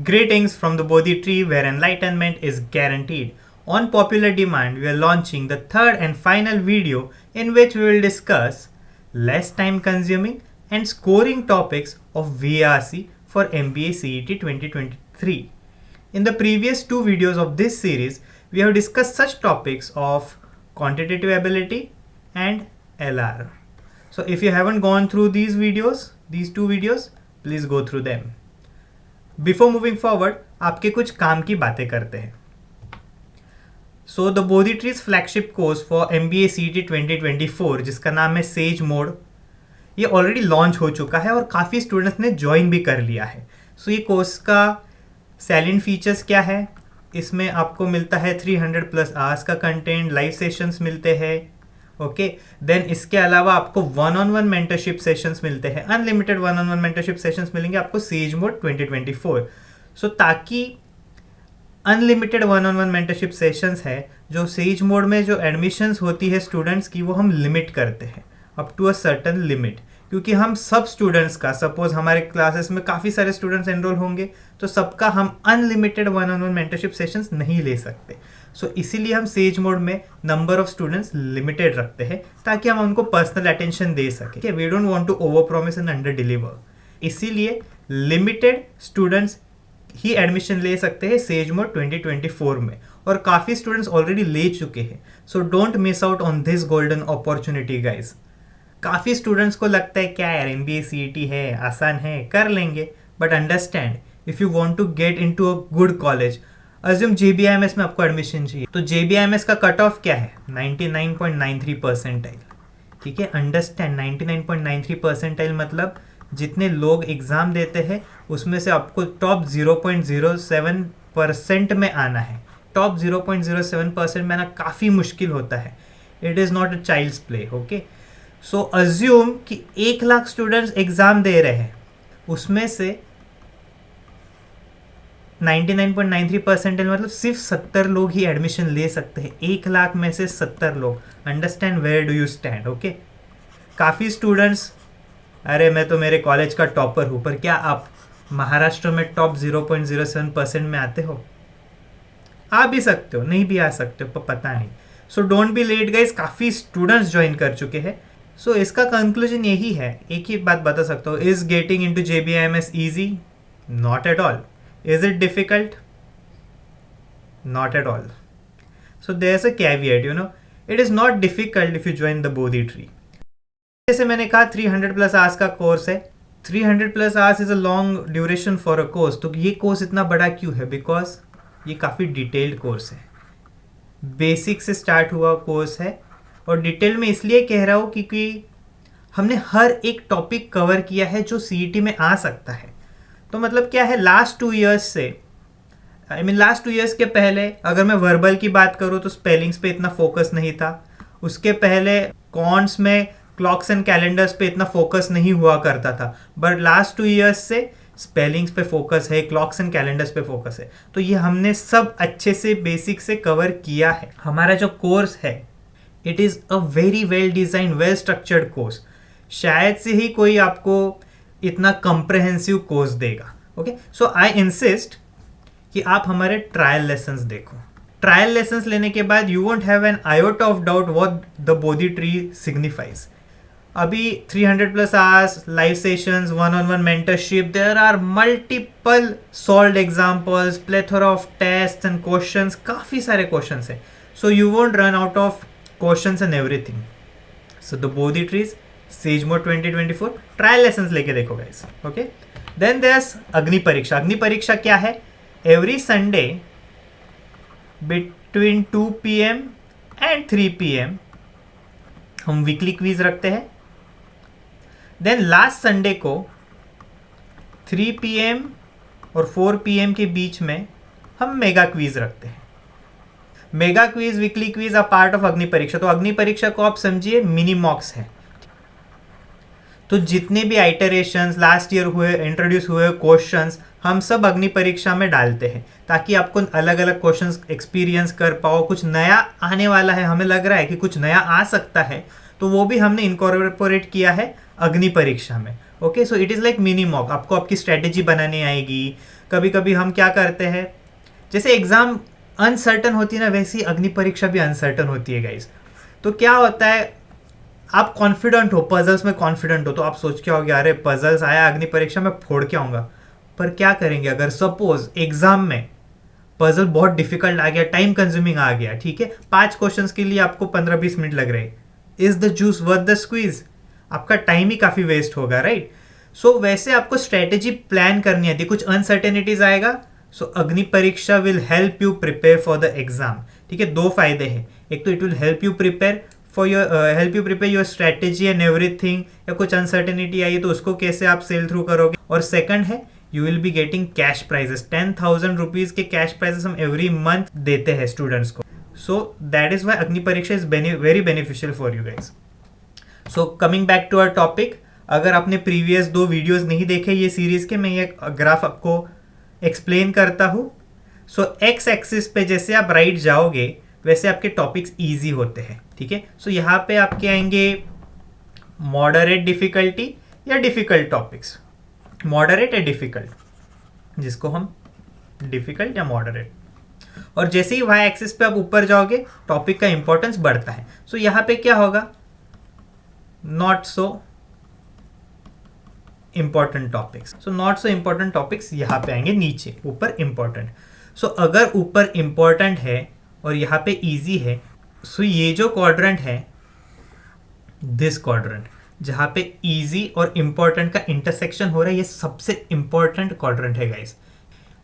Greetings from the Bodhi tree where enlightenment is guaranteed. On popular demand, we are launching the third and final video in which we will discuss less time consuming and scoring topics of VRC for MBA CET 2023. In the previous two videos of this series, we have discussed such topics of quantitative ability and LR. So if you haven't gone through these two videos, please go through them. Before moving forward आपके कुछ काम की बातें करते हैं. So the Bodhi trees flagship course for MBA CET 2024 जिसका नाम है सेज मोड, ये ऑलरेडी लॉन्च हो चुका है और काफ़ी स्टूडेंट्स ने ज्वाइन भी कर लिया है. सो ये कोर्स का सैलेंट फीचर्स क्या है? इसमें आपको मिलता है 300+ आवर्स का कंटेंट, लाइव सेशंस मिलते हैं. ओके, देन इसके अलावा आपको 1-on-1 मेंटरशिप सेशंस मिलते हैं, अनलिमिटेड 1-on-1 मेंटरशिप सेशंस मिलेंगे आपको सेज मोड 2024. सो ताकि अनलिमिटेड 1-on-1 मेंटरशिप सेशंस है, जो सेज मोड में जो एडमिशंस होती है स्टूडेंट्स की, वो हम लिमिट करते हैं up to a certain limit, क्योंकि हम सब स्टूडेंट्स का, सपोज हमारे क्लासेस में काफ़ी सारे स्टूडेंट्स एनरोल होंगे तो सबका हम अनलिमिटेड 1-on-1 मेंटरशिप सेशंस नहीं ले सकते. सो इसीलिए हम सेज मोड में नंबर ऑफ स्टूडेंट्स लिमिटेड रखते हैं ताकि हम उनको पर्सनल अटेंशन दे सकें. We don't want to over promise and under deliver. इसीलिए लिमिटेड स्टूडेंट्स ही एडमिशन ले सकते हैं सेज मोड 2024 में, और काफ़ी स्टूडेंट्स ऑलरेडी ले चुके हैं. So don't miss out on this golden opportunity guys. काफ़ी स्टूडेंट्स को लगता है क्या यार MBA CET है, आसान है, कर लेंगे, but understand if you want to get into a good college, assume JBIMS में आपको एडमिशन चाहिए, तो JBIMS का कट ऑफ क्या है? 99.93 परसेंटाइल. ठीक है, अंडरस्टैंड 99.93 परसेंटाइल मतलब जितने लोग एग्जाम देते हैं उसमें से आपको टॉप 0.07% में आना है. टॉप 0.07% में आना काफ़ी मुश्किल होता है. It is not a child's play. Okay, so assume कि 1 लाख स्टूडेंट्स एग्जाम दे रहे हैं, उसमें से 99.93 परसेंटेज मतलब सिर्फ 70 लोग ही एडमिशन ले सकते हैं. 1 लाख में से 70 लोग. Understand where do you stand. Okay, काफ़ी स्टूडेंट्स, अरे मैं तो मेरे कॉलेज का टॉपर हूँ, पर क्या आप महाराष्ट्र में टॉप 0.07% में आते हो? आ भी सकते हो, नहीं भी आ सकते हो, पर पता नहीं. So don't be late guys. काफ़ी स्टूडेंट्स ज्वाइन कर चुके हैं. सो इसका कंक्लूजन यही है, एक ही बात बता सकता हूँ. Is getting into JBIMS easy? Not at all. Is it difficult? Not at all. So there's a caveat, it is not difficult if you join the Bodhi tree. जैसे मैंने कहा 300+ आवर्स का कोर्स है. 300+ hours is a long duration for a course. तो ये course इतना बड़ा क्यों है? बिकॉज ये काफ़ी डिटेल्ड कोर्स है. बेसिक से स्टार्ट हुआ कोर्स है, और डिटेल में इसलिए कह रहा हूँ क्योंकि हमने हर एक टॉपिक कवर किया है जो CET में आ सकता है. तो मतलब क्या है, लास्ट 2 ईयर्स से, लास्ट 2 ईयर्स के पहले अगर मैं वर्बल की बात करूँ तो स्पेलिंग्स पे इतना फोकस नहीं था. उसके पहले कॉन्ट्स में क्लॉक्स एंड कैलेंडर्स पे इतना फोकस नहीं हुआ करता था, बट लास्ट 2 ईयर्स से स्पेलिंग्स पे फोकस है, क्लॉक्स एंड कैलेंडर्स पे फोकस है. तो ये हमने सब अच्छे से बेसिक से कवर किया है. हमारा जो कोर्स है, it is a very well design, well structured course. शायद से ही कोई आपको इतना कंप्रहेंसिव कोर्स देगा. ओके, सो आई इंसिस्ट कि आप हमारे ट्रायल लेसन्स देखो. ट्रायल लेसन्स लेने के बाद you won't have an iota of doubt what the Bodhi tree signifies. अभी 300+ hours, live sessions, 1-on-1 mentorship, there are multiple solved examples, plethora of test and questions, काफ़ी सारे क्वेश्चंस हैं. So you won't run out of questions and everything. So the Bodhi trees sage mode 2024 trial lessons लेके देखो guys. Okay, then theirs अग्नि परीक्षा. अग्नि परीक्षा क्या है? Every Sunday between 2 PM and 3 PM हम वीकली क्विज रखते हैं. देन लास्ट संडे को 3 PM और 4 PM के बीच में हम मेगा क्विज रखते हैं. Mega quiz, weekly quiz are part of Agni Pariksha. तो अग्नि परीक्षा को आप समझिए मिनी मॉक्स है. तो जितने भी आइटरेशंस लास्ट ईयर हुए, इंट्रोड्यूस हुए क्वेश्चंस, हम सब अग्नि परीक्षा में डालते हैं ताकि आपको अलग अलग क्वेश्चंस एक्सपीरियंस कर पाओ. कुछ नया आने वाला है, हमें लग रहा है कि कुछ नया आ सकता है, तो वो भी हमने इनकॉर्पोरेट किया है अग्नि परीक्षा में. Okay, so it is like mini mock. आपको आपकी स्ट्रेटेजी बनानी आएगी, कभी कभी हम क्या करते हैं, जैसे एग्ज़ाम अनसर्टन होती है ना, वैसी अग्नि परीक्षा भी अनसर्टन होती है गाइस। तो क्या होता है, आप कॉन्फिडेंट हो, पजल्स में कॉन्फिडेंट हो, तो आप सोच के आओगे अरे पजल्स आया अग्नि परीक्षा में फोड़ के आऊँगा। पर क्या करेंगे अगर सपोज एग्जाम में पजल बहुत डिफिकल्ट आ गया, टाइम कंज्यूमिंग आ गया, ठीक है, 5 क्वेश्चंस के लिए आपको 15-20 मिनट लग रहे, is the juice worth the squeeze? आपका टाइम ही काफी वेस्ट होगा, राइट? सो वैसे आपको स्ट्रेटेजी प्लान करनी आती है, कुछ अनसर्टेनिटीज आएगा, सो अग्नि परीक्षा will help you prepare for the exam, ठीक है। 2 फायदे हैं, एक तो it will help you prepare for your strategy and everything, या कुछ अनसर्टेनिटी आई तो उसको कैसे आप सेल थ्रू करोगे, और सेकंड है you will be getting cash prices, 10,000 rupees के कैश प्राइजेस हम एवरी मंथ देते हैं स्टूडेंट्स को। So that is why Agni Pariksha is very beneficial for you guys. So coming back to our topic, अगर आपने प्रीवियस 2 वीडियोस नहीं देखे ये सीरीज के, मैं ये ग्राफ आपको एक्सप्लेन करता हूँ। सो एक्स एक्सिस पे जैसे आप राइट जाओगे वैसे आपके टॉपिक्स इजी होते हैं, ठीक है। सो यहाँ पे आपके आएंगे मॉडरेट डिफिकल्टी या डिफिकल्ट टॉपिक्स, मॉडरेट या डिफिकल्ट, जिसको हम डिफिकल्ट या मॉडरेट। और जैसे ही वाई एक्सिस पे आप ऊपर जाओगे टॉपिक का इंपॉर्टेंस बढ़ता है। सो यहाँ पे क्या होगा, not so important topics. So not so important topics यहाँ पे आएंगे नीचे, ऊपर इंपॉर्टेंट। सो अगर ऊपर इंपॉर्टेंट है और यहाँ पे इजी है, सो ये जो क्वाड्रेंट है, दिस क्वाड्रेंट जहाँ पे इजी और इंपॉर्टेंट का इंटरसेक्शन हो रहा है, ये सबसे इंपॉर्टेंट क्वाड्रेंट है गाइस।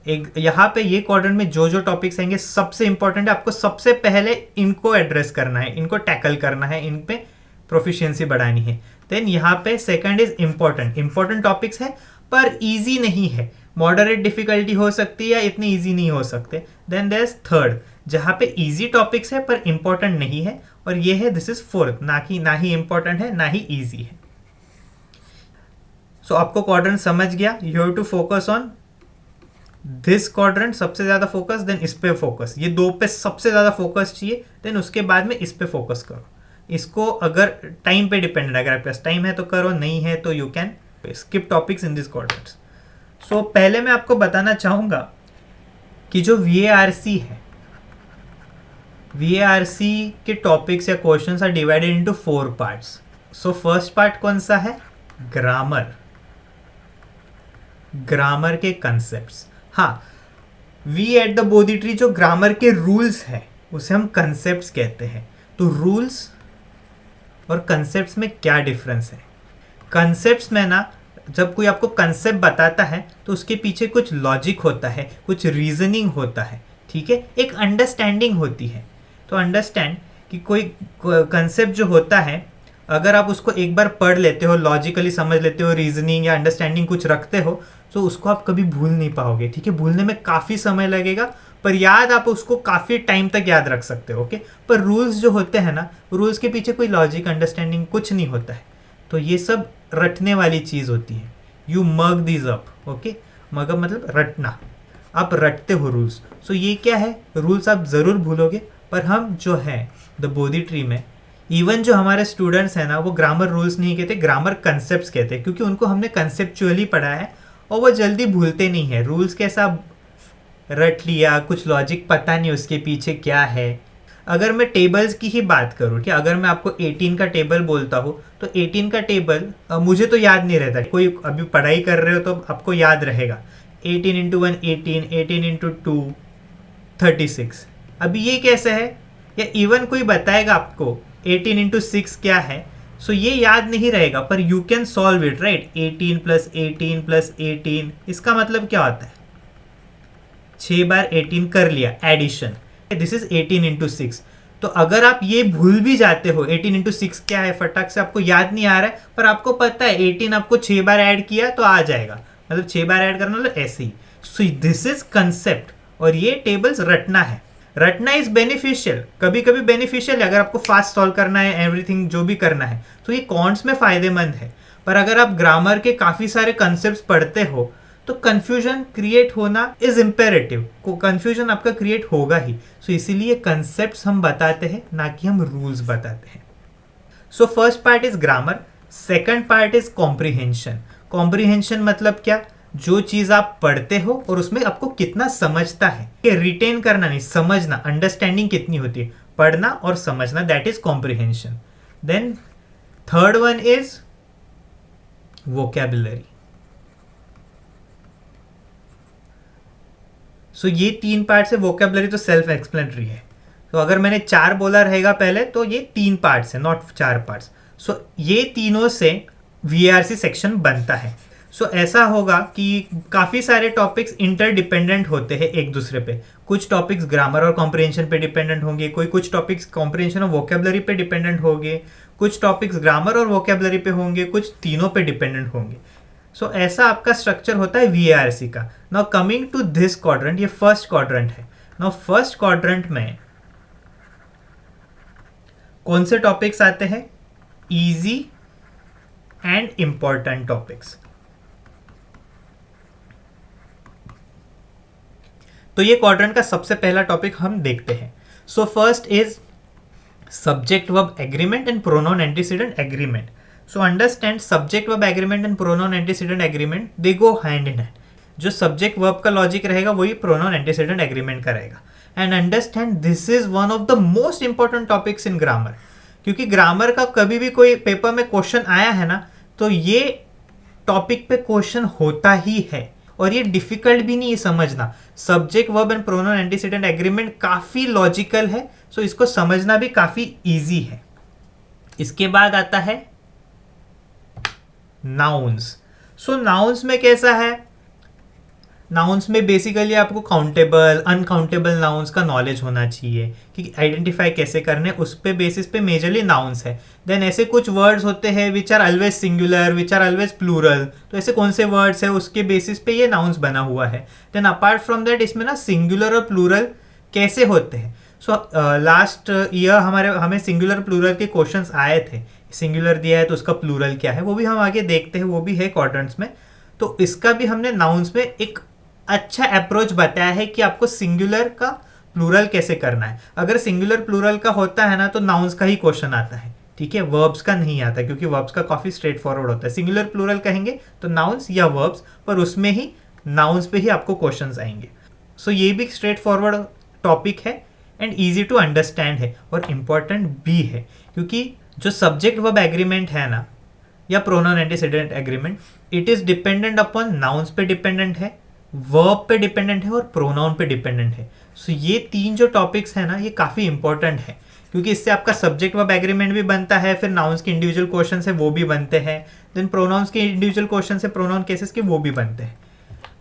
एक यहाँ पे ये क्वाड्रेंट में जो जो टॉपिक्स आएंगे सबसे इंपॉर्टेंट है, आपको सबसे पहले इनको एड्रेस करना है, इनको टैकल करना है, इन पे प्रोफिशिएंसी बढ़ानी है। देन यहाँ पे सेकंड इज इंपॉर्टेंट टॉपिक्स है पर इजी नहीं है, मॉडरेट डिफिकल्टी हो सकती है या इतने इजी नहीं हो सकते। देन देयर इज थर्ड, जहाँ पे इजी टॉपिक्स है पर इंपॉर्टेंट नहीं है, और ये है दिस इज फोर्थ, ना ही इंपॉर्टेंट है ना ही इजी है। सो आपको क्वाड्रेंट समझ गया, you have to focus on this quadrant, सबसे ज्यादा फोकस, देन इस पे फोकस, ये 2 पे सबसे ज्यादा फोकस चाहिए, देन उसके बाद में इस पे फोकस करो। इसको अगर टाइम पे डिपेंडेंट, अगर आपके पास टाइम है तो करो, नहीं है तो you can skip topics in this quadrants. So पहले मैं आपको बताना चाहूंगा कि जो VARC है, VARC के टॉपिक्स या questions are divided into 4 parts. So first part कौन सा है, ग्रामर, ग्रामर के कंसेप्ट्स। हाँ, we at the Bodhi tree जो ग्रामर के रूल्स है उसे हम कंसेप्ट्स कहते हैं। तो रूल्स और कंसेप्ट्स में क्या डिफरेंस है, कंसेप्ट्स में ना जब कोई आपको कंसेप्ट बताता है तो उसके पीछे कुछ लॉजिक होता है, कुछ रीजनिंग होता है, ठीक है, एक अंडरस्टैंडिंग होती है। तो अंडरस्टैंड कि कोई कंसेप्ट जो होता है, अगर आप उसको एक बार पढ़ लेते हो, लॉजिकली समझ लेते हो, रीजनिंग या अंडरस्टैंडिंग कुछ रखते हो, तो उसको आप कभी भूल नहीं पाओगे, ठीक है। भूलने में काफ़ी समय लगेगा पर याद आप उसको काफ़ी टाइम तक याद रख सकते हो, ओके। पर रूल्स जो होते हैं ना, रूल्स के पीछे कोई लॉजिक अंडरस्टैंडिंग कुछ नहीं होता है, तो ये सब रटने वाली चीज़ होती है। You mug these up, okay, mug up मतलब रटना, आप रटते हो रूल्स। सो ये क्या है, रूल्स आप ज़रूर भूलोगे, पर हम जो है द बोधी ट्री में, इवन जो हमारे स्टूडेंट्स हैं ना, वो ग्रामर रूल्स नहीं कहते, ग्रामर कंसेप्ट्स कहते हैं, क्योंकि उनको हमने कंसेप्चुअली पढ़ा है और वो जल्दी भूलते नहीं है। रूल्स कैसा रट लिया, कुछ लॉजिक पता नहीं उसके पीछे क्या है। अगर मैं टेबल्स की ही बात करूँ, ठीक है, अगर मैं आपको 18 का टेबल बोलता हूँ तो 18 का टेबल मुझे तो याद नहीं रहता, कोई अभी पढ़ाई कर रहे हो तो आपको याद रहेगा, 18 इंटू 1 18, 18 इंटू 2 36। अभी ये कैसे है, या इवन कोई बताएगा आपको 18 इंटू 6 क्या है, सो ये याद नहीं रहेगा, पर you can solve it, right. 18 plus 18 plus 18, इसका मतलब क्या होता है, 6 बार 18 कर लिया, एडिशन, दिस इज 18 इंटू 6। तो अगर आप ये भूल भी जाते हो 18 इंटू 6 क्या है, फटाक से आपको याद नहीं आ रहा है, पर आपको पता है 18 आपको 6 बार ऐड किया तो आ जाएगा, मतलब 6 बार ऐड करना, मतलब ऐसे ही। सो दिस इज कंसेप्ट, और ये टेबल्स रटना है। रटना इज बेनिफिशियल, कभी कभी बेनिफिशियल है, अगर आपको फास्ट सॉल्व करना है, एवरीथिंग जो भी करना है, तो ये कॉन्ट्स में फायदेमंद है। पर अगर आप ग्रामर के काफ़ी सारे कंसेप्ट पढ़ते हो तो कंफ्यूजन क्रिएट होना इज इम्पेरेटिव, कंफ्यूजन आपका क्रिएट होगा ही। सो इसीलिए कंसेप्ट्स हम बताते हैं, ना कि हम रूल्स बताते हैं। सो first part is grammar, second part is comprehension. Comprehension मतलब क्या, जो चीज आप पढ़ते हो और उसमें आपको कितना समझता है, कि रिटेन करना नहीं, समझना, अंडरस्टैंडिंग कितनी होती है, पढ़ना और समझना, that is comprehension. Then third one is vocabulary. So ये 3 पार्ट्स है। वोकैबुलरी तो सेल्फ एक्सप्लेनेटरी है, तो अगर मैंने 4 बोला रहेगा पहले, तो ये 3 पार्ट्स है, नॉट 4 पार्ट्स। सो ये तीनों से वीआरसी सेक्शन बनता है। सो ऐसा होगा कि काफ़ी सारे टॉपिक्स इंटरडिपेंडेंट होते हैं एक दूसरे पे। कुछ टॉपिक्स ग्रामर और कॉम्प्रिहेंशन पे डिपेंडेंट होंगे, कुछ टॉपिक्स कॉम्प्रिहेंशन और वोकैबुलरी पे डिपेंडेंट होंगे, कुछ टॉपिक्स ग्रामर और वोकैबुलरी पे होंगे, कुछ तीनों पे डिपेंडेंट होंगे। सो ऐसा आपका स्ट्रक्चर होता है वीआरसी का। Now coming to this quadrant, ये फर्स्ट क्वाड्रेंट है। नाउ फर्स्ट क्वाड्रेंट में कौन से टॉपिक्स आते हैं? Easy and important topics. तो ये क्वाड्रेंट का सबसे पहला टॉपिक हम देखते हैं। So first is subject verb agreement and pronoun antecedent agreement. So understand, subject verb agreement and pronoun antecedent agreement, they go hand in hand. जो सब्जेक्ट वर्ब का लॉजिक रहेगा वही प्रोनाउन एंटीसीडेंट एग्रीमेंट का रहेगा। And understand, this is one of the most important topics in grammar, क्योंकि grammar का कभी भी कोई पेपर में क्वेश्चन आया है ना, तो ये टॉपिक पे क्वेश्चन होता ही है, और ये डिफिकल्ट भी नहीं है समझना। Subject verb and pronoun antecedent agreement काफी लॉजिकल है, सो इसको समझना भी काफी इजी है। इसके बाद आता है नाउन्स। सो नाउन्स में कैसा है? नाउन्स में बेसिकली आपको काउंटेबल, अनकाउंटेबल नाउन्स का नॉलेज होना चाहिए कि आइडेंटिफाई कैसे करने, उस पे बेसिस पे मेजरली नाउन्स है। देन ऐसे कुछ वर्ड्स होते हैं which are always singular, which are always plural, तो ऐसे कौन से वर्ड्स है उसके बेसिस पे ये नाउन्स बना हुआ है। देन अपार्ट फ्रॉम दैट इसमें ना सिंगुलर और प्लूरल कैसे होते हैं। सो लास्ट ईयर हमें सिंगुलर प्लूरल के क्वेश्चंस आए थे। सिंगुलर दिया है तो उसका प्लूरल क्या है वो भी हम आगे देखते हैं, वो भी है क्वाड्रेंट्स में। तो इसका भी हमने नाउन्स में एक अच्छा अप्रोच बताया है कि आपको सिंगुलर का प्लूरल कैसे करना है। अगर सिंगुलर प्लूरल का होता है ना तो नाउन्स का ही क्वेश्चन आता है, ठीक है, वर्ब्स का नहीं आता, क्योंकि वर्ब्स का काफी स्ट्रेट फॉरवर्ड होता है। सिंगुलर प्लूरल कहेंगे तो नाउन्स या वर्ब्स, पर उसमें ही नाउन्स पे ही आपको क्वेश्चंस आएंगे। सो ये भी स्ट्रेट फॉरवर्ड टॉपिक है एंड ईजी टू अंडरस्टैंड है और इम्पॉर्टेंट भी है, क्योंकि जो सब्जेक्ट वर्ब एग्रीमेंट है ना, या pronoun antecedent agreement, it is dependent upon nouns पे डिपेंडेंट है, वर्ब पे डिपेंडेंट है और प्रोनाउन पे डिपेंडेंट है। सो ये 3 जो टॉपिक्स है ना, ये काफ़ी इंपॉर्टेंट है, क्योंकि इससे आपका सब्जेक्ट वर्ब एग्रीमेंट भी बनता है, फिर नाउन्स के इंडिविजुअल क्वेश्चन है वो भी बनते हैं, देन प्रोनाउंस के इंडिविजुअल क्वेश्चन है, प्रोनाउन केसेस के वो भी बनते हैं।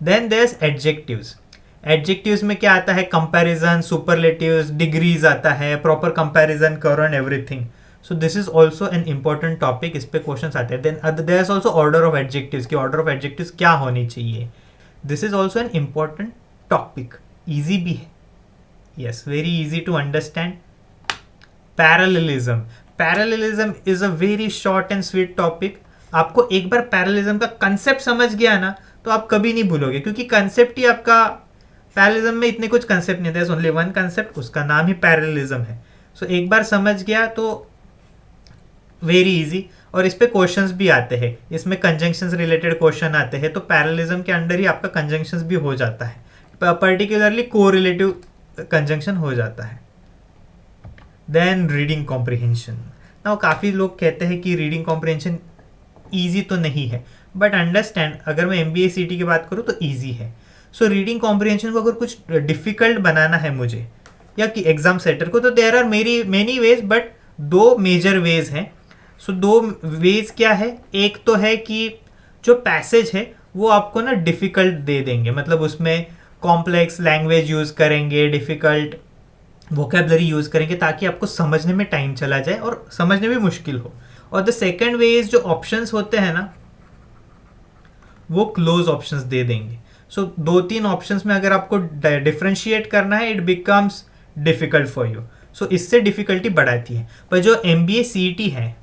Then there is adjectives. Adjectives में क्या आता है? कंपैरिजन, सुपरलेटिव्स, डिग्रीज आता है, प्रॉपर कंपैरिजन करो and everything. So this is also an important topic, इस पे क्वेश्चन आते हैं। Then there is also order of adjectives, की ऑर्डर ऑफ एडजेक्टिव्स क्या होनी चाहिए। This is also an important topic, easy भी है, yes, very easy to understand. Parallelism. Parallelism is a very short and sweet topic. आपको एक बार parallelism का concept समझ गया ना तो आप कभी नहीं भूलोगे, क्योंकि कंसेप्ट ही आपका, पैरेललिज्म में इतने कुछ कंसेप्ट नहीं थे, ओनली वन कंसेप्ट, उसका नाम ही पैरेललिज्म है। सो एक बार समझ गया तो वेरी इजी। और इस पे क्वेश्चंस भी आते हैं, इसमें कंजंक्शंस रिलेटेड क्वेश्चन आते हैं, तो पैरेललिज्म के अंडर ही आपका कंजंक्शंस भी हो जाता है, पर्टिकुलरली कोरिलेटिव कंजंक्शन हो जाता है। Then reading comprehension. नाउ काफ़ी लोग कहते हैं कि रीडिंग कॉम्प्रिहेंशन ईजी तो नहीं है, बट अंडरस्टैंड, अगर मैं MBA CT की बात करूँ तो ईजी है। सो रीडिंग कॉम्प्रिहेंशन को अगर कुछ डिफिकल्ट बनाना है मुझे या कि एग्जाम सेटर को, तो there are many ways, but 2 major ways हैं। सो 2 वेज क्या है? एक तो है कि जो पैसेज है वो आपको ना डिफिकल्ट दे देंगे, मतलब उसमें कॉम्प्लेक्स लैंग्वेज यूज़ करेंगे, डिफिकल्ट वोकेबलरी यूज़ करेंगे, ताकि आपको समझने में टाइम चला जाए और समझने में मुश्किल हो। और द सेकेंड वे इज जो ऑप्शंस होते हैं ना, वो क्लोज ऑप्शंस दे देंगे। सो 2-3 ऑप्शंस में अगर आपको डिफ्रेंशिएट करना है, it becomes difficult for you. So इससे डिफिकल्टी बढ़ाती है। पर जो MBA CT है,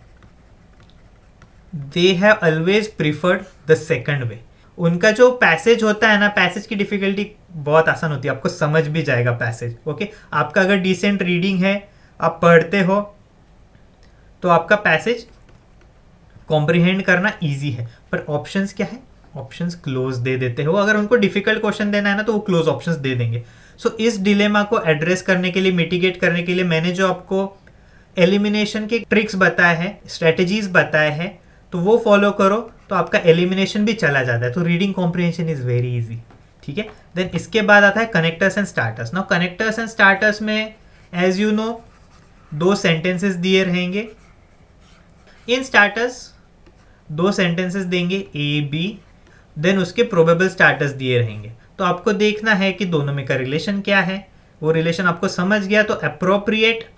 they have always preferred the second way. उनका जो पैसेज होता है ना, पैसेज की डिफिकल्टी बहुत आसान होती है, आपको समझ भी जाएगा पैसेज। ओके, आपका अगर डिसेंट रीडिंग है, आप पढ़ते हो, तो आपका पैसेज कॉम्प्रिहेंड करना इजी है। पर ऑप्शंस क्या है? ऑप्शंस क्लोज दे देते हो, अगर उनको डिफिकल्ट क्वेश्चन देना है ना तो वो क्लोज ऑप्शंस दे देंगे। सो इस डिलेमा को एड्रेस करने के लिए, मिटिगेट करने के लिए मैंने जो आपको एलिमिनेशन के ट्रिक्स बताए हैं, स्ट्रेटजीज बताए हैं, तो वो फॉलो करो तो आपका एलिमिनेशन भी चला जाता है। तो reading comprehension is very easy. ठीक है, देन इसके बाद आता है connectors and starters. Now connectors and starters में एज यू नो 2 सेंटेंसेस दिए रहेंगे। इन स्टार्टर्स 2 सेंटेंसेस देंगे ए बी, देन उसके प्रोबेबल स्टार्टर्स दिए रहेंगे। तो आपको देखना है कि दोनों में का रिलेशन क्या है। वो रिलेशन आपको समझ गया तो अप्रोप्रिएट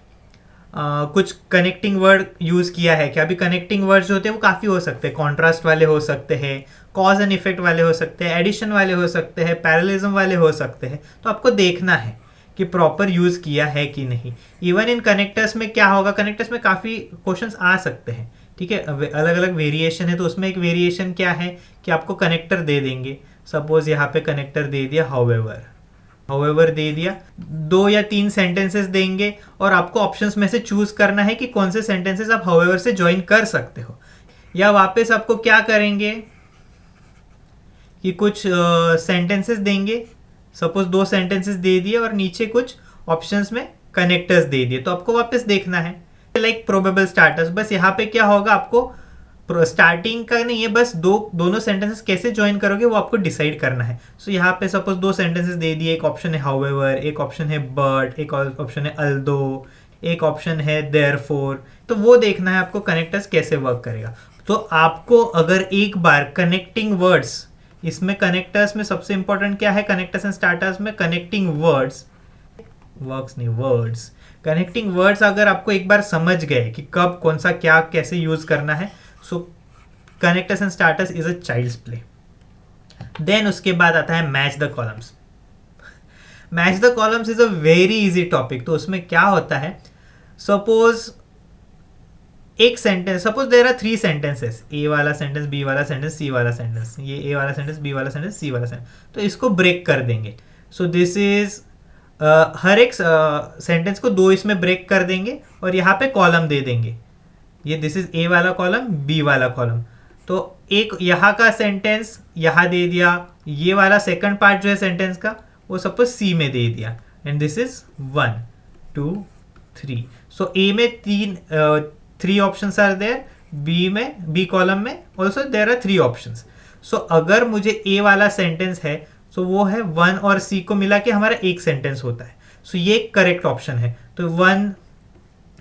कुछ कनेक्टिंग वर्ड यूज किया है क्या। अभी कनेक्टिंग वर्ड जो होते हैं वो काफ़ी हो सकते हैं, कॉन्ट्रास्ट वाले हो सकते हैं, कॉज एंड इफेक्ट वाले हो सकते हैं, एडिशन वाले हो सकते हैं, पैरेललिज्म वाले हो सकते हैं। तो आपको देखना है कि प्रॉपर यूज किया है कि नहीं। इवन इन कनेक्टर्स में क्या होगा, कनेक्टर्स में काफ़ी क्वेश्चंस आ सकते हैं। ठीक है, अलग अलग वेरिएशन है, तो उसमें एक वेरिएशन क्या है कि आपको कनेक्टर दे देंगे। सपोज यहाँ पे कनेक्टर दे दिया हाउएवर दे दिया, 2 या 3 सेंटेंसेस देंगे और आपको ऑप्शंस में से चूज करना है कि कौन से सेंटेंसेस आप हाउएवर से ज्वाइन कर सकते हो। या वापस आपको क्या करेंगे कि कुछ सेंटेंसेस देंगे, सपोज 2 सेंटेंसेस दे दिए और नीचे कुछ ऑप्शंस में कनेक्टर्स दे दिए, तो आपको वापस देखना है लाइक प्रोबेबल स्टार्टर्स। बस यहाँ पे क्या होगा, आपको स्टार्टिंग का नहीं है, बस दोनों सेंटेंसेस कैसे ज्वाइन करोगे वो आपको डिसाइड करना है। सो यहाँ पे सपोज 2 सेंटेंसेस दे दिए, एक ऑप्शन है हाउएवर, एक ऑप्शन है बट, एक ऑप्शन है अल्दो, एक ऑप्शन है देयरफॉर। तो वो देखना है आपको कनेक्टर्स कैसे वर्क करेगा। तो आपको अगर एक बार कनेक्टिंग वर्ड्स, इसमें कनेक्टर्स में सबसे इंपॉर्टेंट क्या है, कनेक्टर्स एंड स्टार्टर्स में कनेक्टिंग वर्ड्स, वर्क्स नहीं वर्ड्स, कनेक्टिंग वर्ड्स अगर आपको एक बार समझ गए कि कब कौन सा क्या कैसे यूज करना है, so connectors and starters is a child's play. Then उसके बाद आता है match the columns. Match the columns is a very easy topic. तो उसमें क्या होता है, सपोज एक sentence, suppose there are 3 sentences, A वाला सेंटेंस, बी वाला सेंटेंस, सी वाला सेंटेंस, ये ए वाला सेंटेंस, बी वाला सेंटेंस, सी वाला सेंटेंस, तो इसको ब्रेक कर देंगे। सो दिस इज हर एक सेंटेंस को 2 इसमें ब्रेक कर देंगे और यहाँ पे कॉलम दे देंगे। ये दिस इज ए वाला कॉलम, बी वाला कॉलम। तो एक यहाँ का सेंटेंस यहाँ दे दिया, ये वाला सेकंड पार्ट जो है सेंटेंस का वो सपोज सी में दे दिया, and this is 1 2 3। So A में 3 options are there, B column में also there are 3 options. So अगर मुझे ए वाला सेंटेंस है सो वो है 1 और सी को मिला के हमारा एक सेंटेंस होता है। सो ये करेक्ट ऑप्शन है। तो 1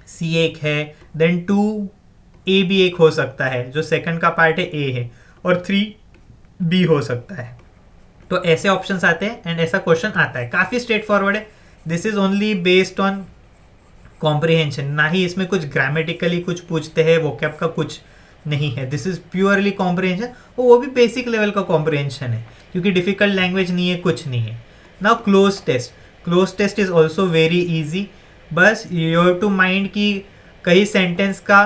सी एक है, देन 2 ए भी एक हो सकता है, जो सेकंड का पार्ट है ए है, और 3 बी हो सकता है। तो ऐसे ऑप्शंस आते हैं एंड ऐसा क्वेश्चन आता है, काफ़ी स्ट्रेट फॉरवर्ड है। This is only based on comprehension, ना ही इसमें कुछ ग्रामेटिकली कुछ पूछते हैं, वोकैब का कुछ नहीं है। दिस इज प्योरली कॉम्प्रिहेंशन, वो भी बेसिक लेवल का कॉम्प्रिहेंशन है क्योंकि डिफिकल्ट लैंग्वेज नहीं है, कुछ नहीं है। Now cloze test is also very easy. बस यू हैव टू माइंड कि कई सेंटेंस का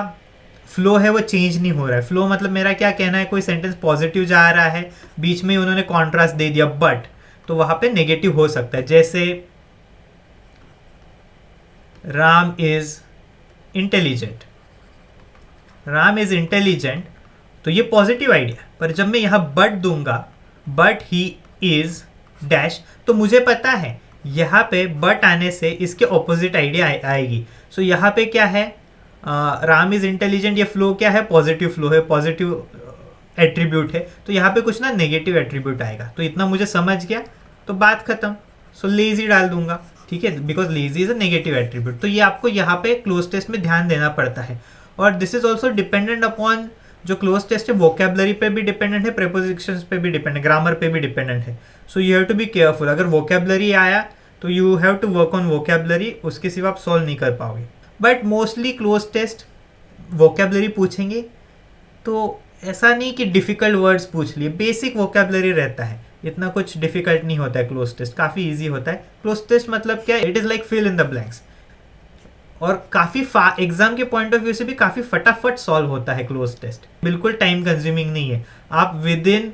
फ्लो है वो चेंज नहीं हो रहा है। फ्लो मतलब मेरा क्या कहना है, कोई सेंटेंस पॉजिटिव जा रहा है, बीच में उन्होंने कॉन्ट्रास्ट दे दिया बट, तो वहां पे नेगेटिव हो सकता है। जैसे Ram is intelligent, Ram is intelligent, तो ये पॉजिटिव आइडिया, पर जब मैं यहाँ बट दूंगा, बट ही इज डैश, तो मुझे पता है यहाँ पे बट आने से इसके ऑपोजिट आइडिया आएगी। सो यहाँ पे क्या है, राम इज इंटेलिजेंट, ये फ्लो क्या है, पॉजिटिव फ्लो है, पॉजिटिव एट्रीब्यूट है, तो यहाँ पे कुछ ना नेगेटिव एट्रीब्यूट आएगा। तो इतना मुझे समझ गया तो बात खत्म। सो लेजी डाल दूंगा, ठीक है, because lazy is a negative attribute. तो ये आपको यहाँ पे क्लोज टेस्ट में ध्यान देना पड़ता है। और this is also dependent upon, जो क्लोज टेस्ट है वोकेबलरी पे भी डिपेंडेंट है, प्रेपोजिशंस पे भी डिपेंडेंट, ग्रामर पे भी डिपेंडेंट है। So you have to be careful. अगर वोकेबलरी आया तो you have to work on vocabulary, उसके सिवा आप सॉल्व नहीं कर पाओगे। But mostly cloze test vocabulary पूछेंगे, तो ऐसा नहीं कि डिफ़िकल्ट वर्ड्स पूछ लिए, बेसिक वोकेबलरी रहता है, इतना कुछ डिफ़िकल्ट नहीं होता है। क्लोज टेस्ट काफ़ी इजी होता है। क्लोज टेस्ट मतलब क्या, it is like fill in the blanks, और काफ़ी एग्जाम के पॉइंट ऑफ व्यू से भी काफ़ी फटाफट सॉल्व होता है क्लोज टेस्ट, बिल्कुल टाइम कंज्यूमिंग नहीं है। आप विद इन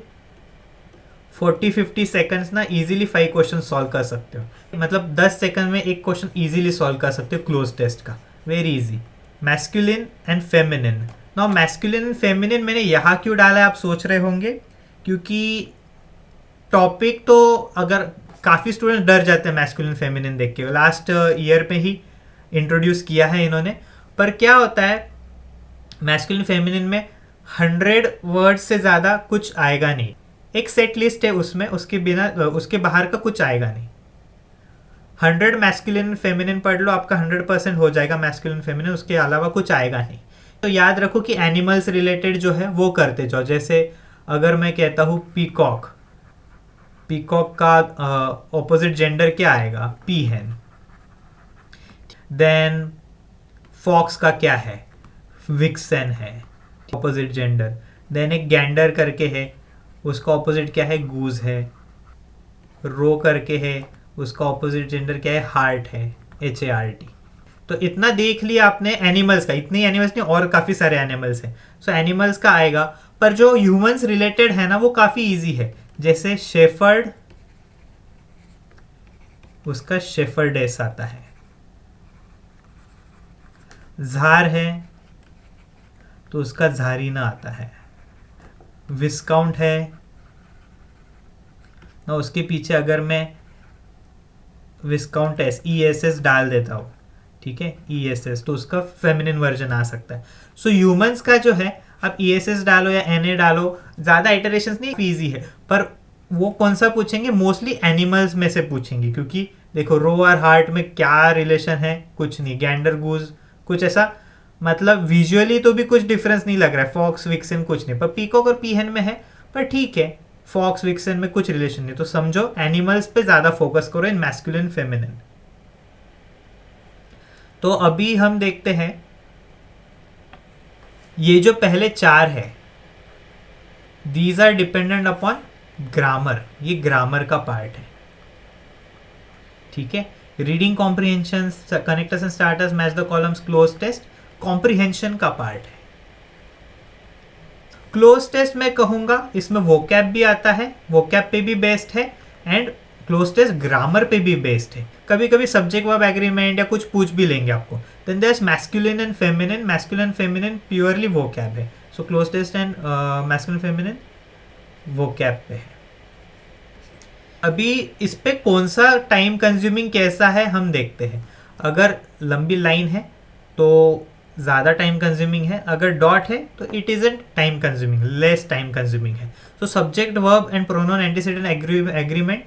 40-50 सेकंड्स ना इजीली 5 क्वेश्चन सॉल्व कर सकते हो, मतलब 10 सेकंड में एक क्वेश्चन इजीली सॉल्व कर सकते हो क्लोज टेस्ट का, very easy. Masculine and feminine, now masculine and feminine मैंने यहाँ क्यों डाला है आप सोच रहे होंगे, क्योंकि टॉपिक तो अगर काफ़ी स्टूडेंट डर जाते हैं मैस्कुलिन फेमिनिन देख के, लास्ट ईयर पे ही इंट्रोड्यूस किया है इन्होंने। पर क्या होता है मैस्कुलिन फेमिनिन में 100 वर्ड से ज़्यादा कुछ आएगा नहीं, एक सेट लिस्ट है उसमें, उसके बिना उसके बाहर का कुछ आएगा नहीं। 100 मैस्कुलिन फेमिनिन पढ़ लो, आपका 100% हो जाएगा मैस्कुलिन फेमिनिन, उसके अलावा कुछ आएगा नहीं। तो याद रखो कि एनिमल्स रिलेटेड जो है वो करते जाओ। जैसे अगर मैं कहता हूँ पीकॉक, पीकॉक का ऑपोजिट जेंडर क्या आएगा, पीहेन। देन फॉक्स का क्या है, विक्सन है, ऑपोजिट जेंडर। देन एक गैंडर करके है, उसका ऑपोजिट क्या है, गूज है। रो करके है, उसका ऑपोजिट जेंडर क्या है, हार्ट है, HART। तो इतना देख लिया आपने एनिमल्स का, इतने एनिमल्स नहीं और काफ़ी सारे एनिमल्स हैं। सो एनिमल्स का आएगा। पर जो ह्यूमंस रिलेटेड है ना वो काफ़ी इजी है। जैसे शेफर्ड, उसका शेफर्डेस आता है। झार है तो उसका झारीना आता है। विस्काउंट है ना, उसके पीछे अगर मैं विस्काउंटेस ESS डाल देता हूँ, ठीक है, ESS, तो उसका फेमिनिन वर्जन आ सकता है। सो ह्यूमंस का जो है आप ESS डालो या NA डालो, ज़्यादा इटरेशंस नहीं, ईजी है। पर वो कौन सा पूछेंगे, मोस्टली एनिमल्स में से पूछेंगे, क्योंकि देखो रो और हार्ट में क्या रिलेशन है, कुछ नहीं। गैंडर गूज कुछ ऐसा, मतलब विजुअली तो भी कुछ डिफरेंस नहीं लग रहा है। फॉक्स विक्सन कुछ नहीं, पर पीकॉक और पीहन में है। पर ठीक है, फॉक्स विक्सन में कुछ रिलेशन नहीं, तो समझो एनिमल्स पे ज़्यादा फोकस करो इन मैस्कुलिन फेमिनिन। तो अभी हम देखते हैं ये जो पहले 4 है, these are dependent upon grammar, ये ग्रामर का पार्ट है, ठीक है। Reading comprehension, connectors and starters, match the columns, cloze test comprehension का पार्ट है। क्लोज टेस्ट मैं कहूंगा इसमें वोकैब भी आता है, वोकैब पे भी बेस्ड है, एंड क्लोज टेस्ट ग्रामर पे भी बेस्ड है। कभी कभी सब्जेक्ट वर्ब एग्रीमेंट या कुछ पूछ भी लेंगे आपको। Then there is masculine and feminine, masculine feminine purely vocab है। So cloze test and masculine feminine vocab पे है। अभी इस पे कौन सा टाइम कंज्यूमिंग कैसा है हम देखते हैं। अगर लंबी लाइन है तो ज़्यादा टाइम कंज्यूमिंग है, अगर डॉट है तो it isn't time consuming, less time consuming है। तो subject verb and pronoun antecedent agreement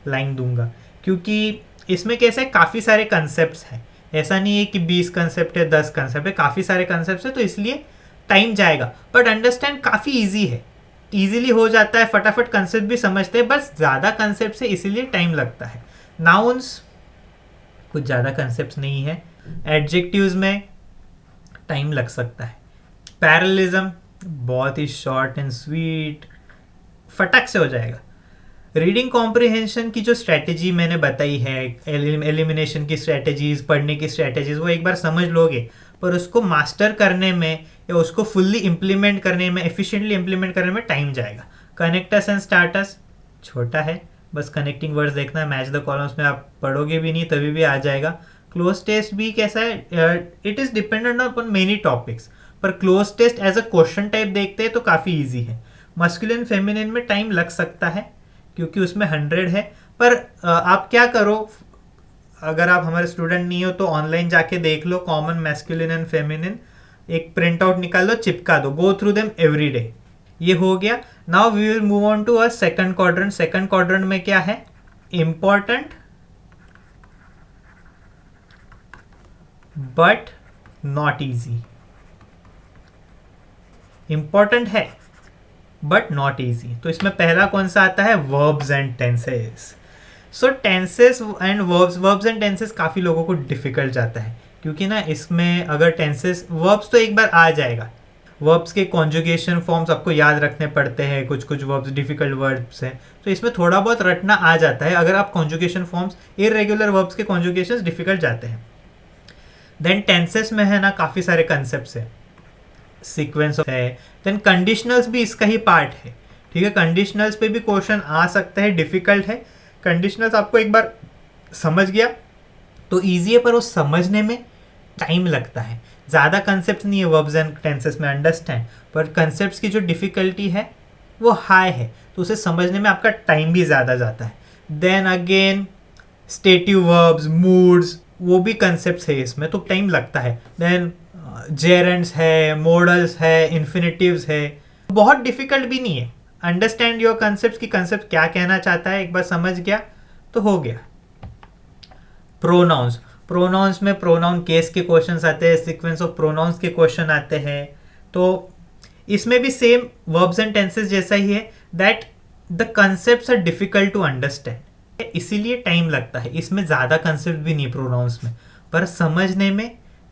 line दूंगा, क्योंकि इसमें कैसे काफ़ी सारे कंसेप्ट हैं। ऐसा नहीं है कि 20 कंसेप्ट है, 10 कंसेप्ट है, काफ़ी सारे कंसेप्ट है, तो इसलिए टाइम जाएगा। बट अंडरस्टैंड काफ़ी ईजी है, ईजिली हो जाता है, फटाफट कंसेप्ट भी समझते हैं, बस ज़्यादा कंसेप्ट है इसीलिए टाइम लगता है। नाउन्स कुछ ज़्यादा कंसेप्ट नहीं है। एडजेक्टिव्स में टाइम लग सकता है। पैरेललिज्म बहुत ही शॉर्ट एंड स्वीट, फटक से हो जाएगा। रीडिंग कॉम्प्रिहेंशन की जो स्ट्रेटेजी मैंने बताई है, एलिमिनेशन की स्ट्रेटेजीज, पढ़ने की स्ट्रेटेजीज, वो एक बार समझ लोगे, पर उसको मास्टर करने में या उसको फुल्ली इम्प्लीमेंट करने में, एफिशिएंटली इम्प्लीमेंट करने में टाइम जाएगा। कनेक्टर्स एंड स्टार्टर्स छोटा है, बस कनेक्टिंग वर्ड्स देखना है। मैच द कॉलम्स में आप पढ़ोगे भी नहीं तभी भी आ जाएगा। क्लोज टेस्ट भी कैसा है, it is dependent upon many topics, पर cloze test as a question type देखते हैं तो काफ़ी ईजी है। मस्कुलिन फेमिनिन में टाइम लग सकता है क्योंकि उसमें 100 है। पर आप क्या करो, अगर आप हमारे स्टूडेंट नहीं हो तो ऑनलाइन जाके देख लो कॉमन मैस्कुलिन एंड फेमिनिन, एक प्रिंट आउट निकाल लो, चिपका दो, go through them every day. ये हो गया। Now we will move on to a second quadrant. Second quadrant में क्या है, important but not easy. Important है बट नॉट इजी, तो इसमें पहला कौन सा आता है, verbs and tenses. So tenses and verbs and tenses काफ़ी लोगों को डिफिकल्ट जाता है, क्योंकि ना इसमें अगर टेंसेस, वर्ब्स तो एक बार आ जाएगा, वर्ब्स के कॉन्जुगेशन फॉर्म्स आपको याद रखने पड़ते हैं, कुछ कुछ वर्ब्स डिफिकल्ट वर्ब्स हैं, तो इसमें थोड़ा बहुत रटना आ जाता है अगर आप कॉन्जुगेशन फॉर्म्स, इरेगुलर वर्ब्स के कॉन्जुगेशन डिफिकल्ट जाते हैं। देन टेंसेस में है ना काफ़ी सारे कंसेप्ट है, सीक्वेंस है। देन कंडीशनल्स भी इसका ही पार्ट है, ठीक है। कंडीशनल्स पे भी क्वेश्चन आ सकता है, डिफिकल्ट है। कंडीशनल्स आपको एक बार समझ गया तो ईजी है, पर वो समझने में टाइम लगता है। ज़्यादा कंसेप्ट नहीं है वर्ब्स एंड टेंसेस में, अंडरस्टैंड, पर कंसेप्ट की जो डिफिकल्टी है वो हाई है, तो उसे समझने में आपका टाइम भी ज़्यादा जाता है. Then again stative verbs, moods, वो भी कंसेप्ट है इसमें, तो टाइम लगता है. देन जेरेंड्स है, मॉडल्स है, इन्फिनिटिव्स है. बहुत डिफिकल्ट भी नहीं है. अंडरस्टैंड योर कंसेप्ट की कंसेप्ट क्या कहना चाहता है, एक बार समझ गया तो हो गया. प्रोनाउंस, प्रोनाउंस में प्रोनाउन केस के क्वेश्चंस आते हैं, सीक्वेंस ऑफ प्रोनाउंस के क्वेश्चन आते हैं. तो इसमें भी सेम वर्ब्स एंड टेंसेस जैसा ही है, that the concepts are difficult to understand, इसीलिए टाइम लगता है. इसमें ज़्यादा कंसेप्ट भी नहीं प्रोनाउंस में, पर समझने में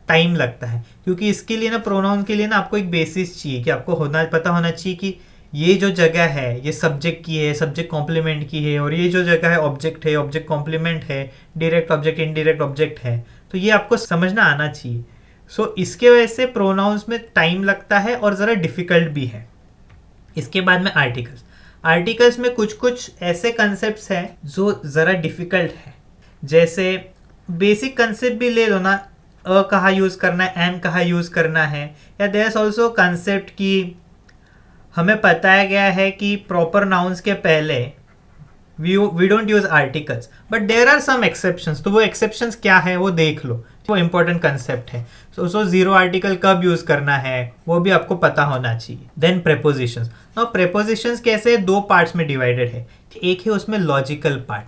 टाइम लगता है. क्योंकि इसके लिए ना, प्रोनाउन के लिए ना, आपको एक बेसिस चाहिए कि आपको पता होना चाहिए कि ये जो जगह है ये सब्जेक्ट की है, सब्जेक्ट कॉम्प्लीमेंट की है, और ये जो जगह है ऑब्जेक्ट है, ऑब्जेक्ट कॉम्प्लीमेंट है, डायरेक्ट ऑब्जेक्ट इनडायरेक्ट ऑब्जेक्ट है. तो ये आपको समझना आना चाहिए. सो इसके वजह से प्रोनाउंस में टाइम लगता है और ज़रा डिफिकल्ट भी है. इसके बाद में आर्टिकल्स. आर्टिकल्स में कुछ कुछ ऐसे कंसेप्ट्स हैं जो ज़रा डिफिकल्ट है. जैसे बेसिक कंसेप्ट भी ले लो ना, अ कहाँ यूज़ करना है, एम कहाँ यूज़ करना है. या देयर इज ऑल्सो कंसेप्ट कि हमें बताया गया है कि प्रॉपर नाउन्स के पहले we don't use articles, but there are some exceptions. तो वो एक्सेप्शंस क्या है वो देख लो, वो इंपॉर्टेंट कंसेप्ट है. सो जीरो आर्टिकल कब यूज करना है वो भी आपको पता होना चाहिए. Then prepositions. नाउ प्रेपोजिशंस कैसे दो पार्ट्स में डिवाइडेड है. एक है उसमें लॉजिकल पार्ट,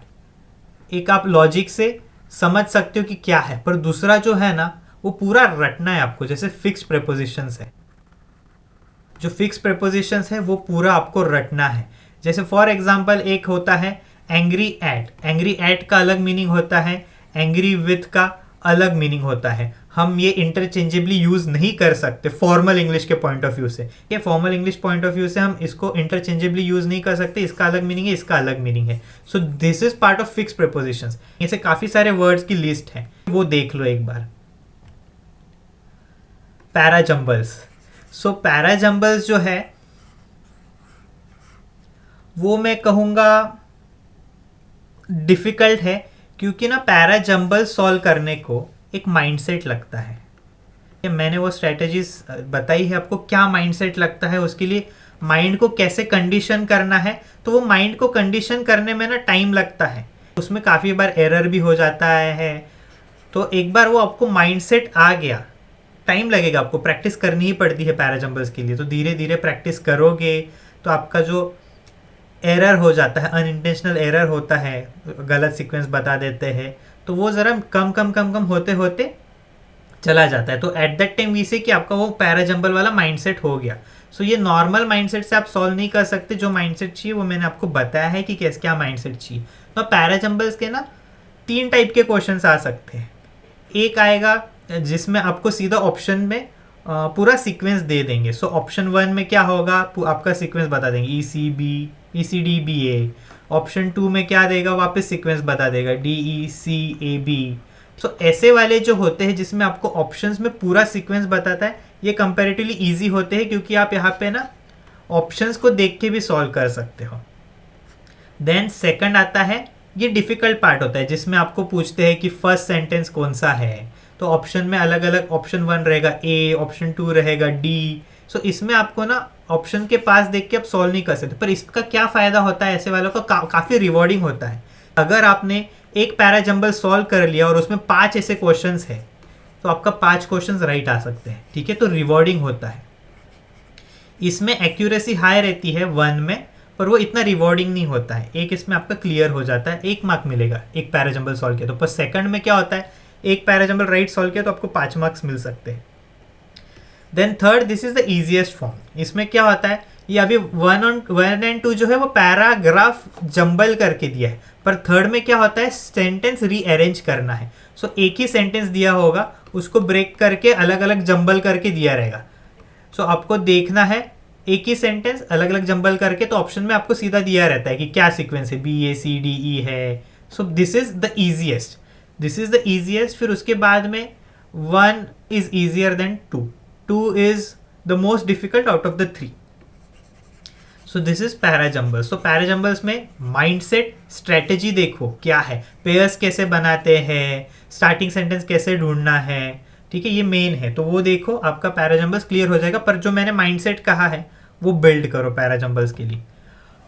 एक आप लॉजिक से समझ सकते हो कि क्या है, पर दूसरा जो है ना वो पूरा रटना है आपको. जैसे फिक्स प्रेपोजिशंस है, जो फिक्स प्रेपोजिशंस है वो पूरा आपको रटना है. जैसे फॉर एग्जांपल एक होता है एंग्री एट. एंग्री एट का अलग मीनिंग होता है, एंग्री विथ का अलग मीनिंग होता है. हम ये इंटरचेंजेबली यूज नहीं कर सकते फॉर्मल इंग्लिश के पॉइंट ऑफ व्यू से. ये formal English point of view से हम इसको इंटरचेंजेबली यूज नहीं कर सकते. इसका अलग मीनिंग है, इसका अलग मीनिंग है. सो this is part of fix prepositions. ऐसे काफी सारे वर्ड्स की लिस्ट है, वो देख लो एक बार. पैराजम्बल्स. सो पैराजम्बल्स जो है वो मैं कहूँगा डिफ़िकल्ट है, क्योंकि ना पैराजम्बल सॉल्व करने को एक माइंडसेट लगता है. मैंने वो स्ट्रेटजीज बताई है आपको, क्या माइंडसेट लगता है, उसके लिए माइंड को कैसे कंडीशन करना है. तो वो माइंड को कंडीशन करने में ना टाइम लगता है, उसमें काफ़ी बार एरर भी हो जाता है. तो एक बार वो आपको माइंडसेट आ गया, टाइम लगेगा, आपको प्रैक्टिस करनी ही पड़ती है पैराजम्बल्स के लिए. तो धीरे धीरे प्रैक्टिस करोगे तो आपका जो एरर हो जाता है, अनइंटेंशनल एरर होता है, गलत सीक्वेंस बता देते हैं, तो वो ज़रा कम कम कम कम होते होते चला जाता है. तो एट दैट टाइम वी से कि आपका वो पैराजम्बल वाला माइंडसेट हो गया. सो ये नॉर्मल माइंडसेट से आप सॉल्व नहीं कर सकते. जो माइंडसेट चाहिए वो मैंने आपको बताया है कि कैसे क्या माइंडसेट चाहिए. तो पैराजम्बल्स के ना 3 टाइप के क्वेश्चंस आ सकते हैं. एक आएगा जिसमें आपको सीधा ऑप्शन में पूरा सीक्वेंस दे देंगे. सो ऑप्शन 1 में क्या होगा, आपका सीक्वेंस बता देंगे ECD BA. ऑप्शन 2 में क्या देगा, वापस सीक्वेंस बता देगा DECAB. सो ऐसे वाले जो होते हैं जिसमें आपको ऑप्शंस में पूरा सीक्वेंस बताता है, ये कंपैरेटिवली इजी होते हैं, क्योंकि आप यहाँ पे ना ऑप्शंस को देख के भी सॉल्व कर सकते हो. देन सेकंड आता है, ये डिफिकल्ट पार्ट होता है जिसमें आपको पूछते हैं कि फर्स्ट सेंटेंस कौन सा है. तो ऑप्शन में अलग अलग, ऑप्शन 1 रहेगा A, ऑप्शन 2 रहेगा D. सो इसमें आपको ना ऑप्शन के पास देख के आप सॉल्व नहीं कर सकते. पर इसका क्या फ़ायदा होता है ऐसे वालों का, काफ़ी रिवॉर्डिंग होता है. अगर आपने एक पैराजम्बल सॉल्व कर लिया और उसमें 5 ऐसे क्वेश्चंस है, तो आपका 5 क्वेश्चंस राइट आ सकते हैं. ठीक है, तो रिवॉर्डिंग होता है. इसमें एक्यूरेसी हाई रहती है 1 में, पर वो इतना रिवॉर्डिंग नहीं होता है. एक इसमें आपका क्लियर हो जाता है, 1 मार्क मिलेगा एक पैराजम्बल सॉल्व किया. तो पर सेकंड में क्या होता है, एक पैराजम्बल राइट सॉल्व किया तो आपको 5 मार्क्स मिल सकते हैं. Then third, this is the easiest form. इसमें क्या होता है, ये अभी 1 एंड 2 जो है वो पैराग्राफ जंबल करके दिया है, पर थर्ड में क्या होता है, सेंटेंस रीअरेंज करना है. सो एक ही सेंटेंस दिया होगा, उसको ब्रेक करके अलग अलग जंबल करके दिया रहेगा. सो आपको देखना है एक ही सेंटेंस अलग अलग जंबल करके, तो ऑप्शन में आपको सीधा दिया रहता है कि क्या सीक्वेंस है, BACDE है. सो this is the easiest, this is the easiest. फिर उसके बाद में 1 is easier than 2, 2 is the most difficult out of the 3. So this is parajumbles. So parajumbles में माइंडसेट, स्ट्रेटेजी देखो क्या है, पेयर्स कैसे बनाते हैं, स्टार्टिंग सेंटेंस कैसे ढूंढना है. ठीक है, ये मेन है, तो वो देखो, आपका पैराजम्बल्स क्लियर हो जाएगा. पर जो मैंने माइंडसेट कहा है वो बिल्ड करो पैराजम्बल्स के लिए